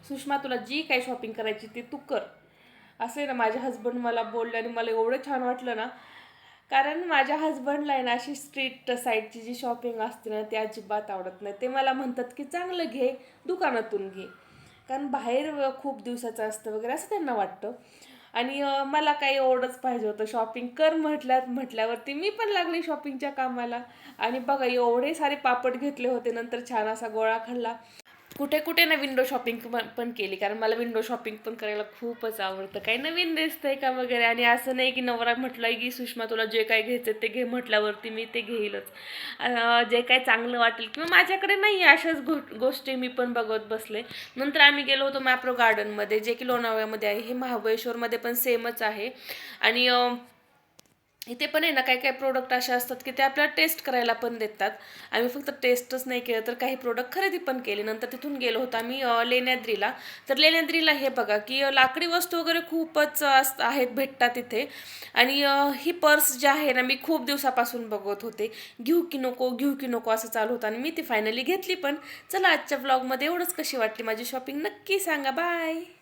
सुषमा तुला जी काही शॉपिंग करायची ती तू कर. असे ना माझे हस्बंड मला बोलले आणि मला एवढं छान वाटलं ना, कारण माझ्या हस्बंडला आहे ना अशी स्ट्रीट साईडची जी शॉपिंग असते ना ती अजिबात आवडत नाही. ते मला म्हणतात की चांगलं घे, दुकानातून घे, कारण बाहेर खूप दिवसाचं असतं वगैरे असं त्यांना वाटतं. आणि मला काही एवढंच पाहिजे होतं, शॉपिंग कर म्हटल्यावरती मी पण लागली शॉपिंगच्या कामाला. आणि बघा एवढे सारे पापड घेतले होते, नंतर छान असा गोळा खाल्ला. कुठे कुठे ना विंडो शॉपिंग पण केली, कारण मला विंडो शॉपिंग पण करायला खूपच आवडतं. काही नवीन दिसतंय का वगैरे, आणि असं नाही की नवरा म्हटलंय की सुषमा तुला जे काय घ्यायचं ते घे म्हटल्यावरती मी ते घेईलच. जे काय चांगलं वाटेल किंवा माझ्याकडे नाही अशाच गोष्टी मी पण बघत बसले. नंतर आम्ही गेलो होतो मॅप्रो गार्डनमध्ये, जे की लोणावळ्यामध्ये आहे. हे महाबळेश्वरमध्ये पण सेमच आहे. आणि इथे पण आहे ना काही काही प्रोडक्ट असे असतात की ते आपल्याला टेस्ट करायला पण देतात. आम्ही फक्त टेस्टच नाही केलं तर काही प्रोडक्ट खरेदी पण केले. नंतर तिथून गेलो होतो आम्ही लेण्याद्रीला. तर लेण्याद्रीला हे बघा की लाकडी वस्तू वगैरे खूपच आहेत, भेटतात तिथे. आणि ही पर्स जी आहे ना मी खूप दिवसापासून बघत होते, घेऊ की नको घेऊ की नको असं चालू होतं, आणि मी ती फायनली घेतली पण. चला आजच्या ब्लॉगमध्ये एवढंच. कशी वाटली माझी शॉपिंग नक्की सांगा. बाय.